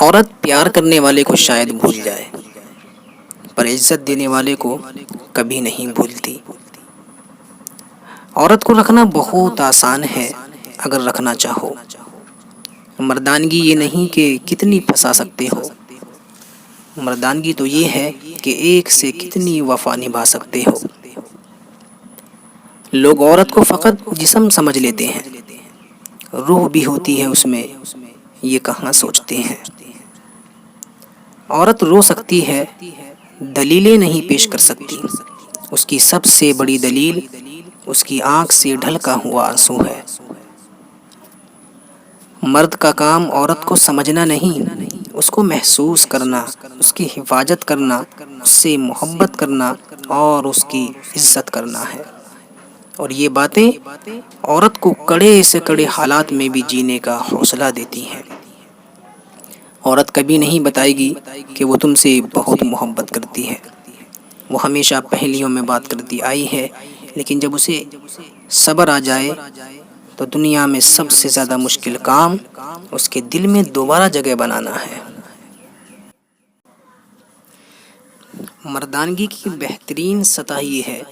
عورت پیار کرنے والے کو شاید بھول جائے، پر عزت دینے والے کو کبھی نہیں بھولتی۔ عورت کو رکھنا بہت آسان ہے اگر رکھنا چاہو۔ مردانگی یہ نہیں کہ کتنی پھنسا سکتے ہو، مردانگی تو یہ ہے کہ ایک سے کتنی وفا نبھا سکتے ہو۔ لوگ عورت کو فقط جسم سمجھ لیتے ہیں، روح بھی ہوتی ہے اس میں، یہ کہاں سوچتے ہیں۔ عورت رو سکتی ہے، دلیلیں نہیں پیش کر سکتی۔ اس کی سب سے بڑی دلیل اس کی آنکھ سے ڈھلکا ہوا آنسو ہے۔ مرد کا کام عورت کو سمجھنا نہیں، اس کو محسوس کرنا، اس کی حفاظت کرنا، اس سے محبت کرنا اور اس کی عزت کرنا ہے۔ اور یہ باتیں عورت کو کڑے سے کڑے حالات میں بھی جینے کا حوصلہ دیتی ہیں۔ عورت کبھی نہیں بتائے گی کہ وہ تم سے بہت محبت کرتی ہے۔ وہ ہمیشہ پہلیوں میں بات کرتی آئی ہے، لیکن جب اسے صبر آ جائے تو دنیا میں سب سے زیادہ مشکل کام اس کے دل میں دوبارہ جگہ بنانا ہے۔ مردانگی کی بہترین سطح یہ ہے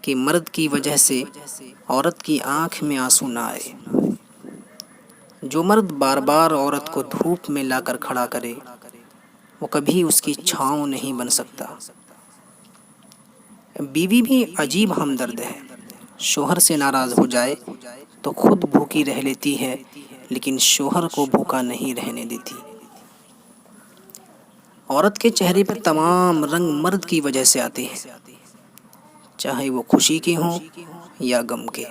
کہ مرد کی وجہ سے عورت کی آنکھ میں آنسو نہ آئے۔ جو مرد بار بار عورت کو دھوپ میں لا کر کھڑا کرے، وہ کبھی اس کی چھاؤں نہیں بن سکتا۔ بیوی بھی عجیب ہمدرد ہے، شوہر سے ناراض ہو جائے تو خود بھوکی رہ لیتی ہے، لیکن شوہر کو بھوکا نہیں رہنے دیتی۔ عورت کے چہرے پر تمام رنگ مرد کی وجہ سے آتے ہیں، چاہے وہ خوشی کے ہوں یا غم کے۔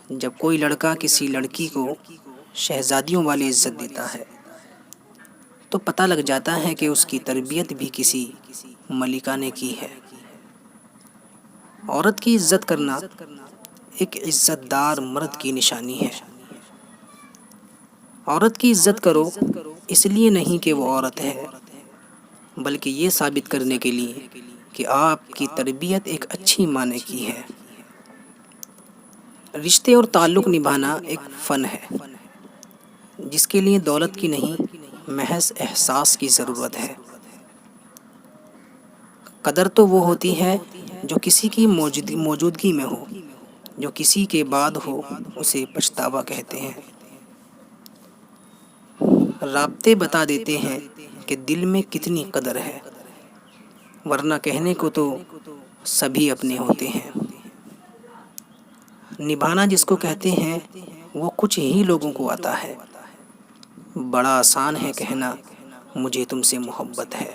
جب کوئی لڑکا کسی لڑکی کو شہزادیوں والی عزت دیتا ہے تو پتہ لگ جاتا ہے کہ اس کی تربیت بھی کسی ملکہ نے کی ہے۔ عورت کی عزت کرنا ایک عزت دار مرد کی نشانی ہے۔ عورت کی عزت کرو اس لیے نہیں کہ وہ عورت ہے، بلکہ یہ ثابت کرنے کے لیے کہ آپ کی تربیت ایک اچھی ماں نے کی ہے۔ رشتے اور تعلق نبھانا ایک فن ہے جس کے لیے دولت کی نہیں، محض احساس کی ضرورت ہے۔ قدر تو وہ ہوتی ہے جو کسی کی موجودگی میں ہو، جو کسی کے بعد ہو اسے پچھتاوا کہتے ہیں۔ رابطے بتا دیتے ہیں کہ دل میں کتنی قدر ہے، ورنہ کہنے کو تو سبھی اپنے ہوتے ہیں۔ نبھانا جس کو کہتے ہیں وہ کچھ ہی لوگوں کو آتا ہے۔ بڑا آسان ہے کہنا مجھے تم سے محبت ہے۔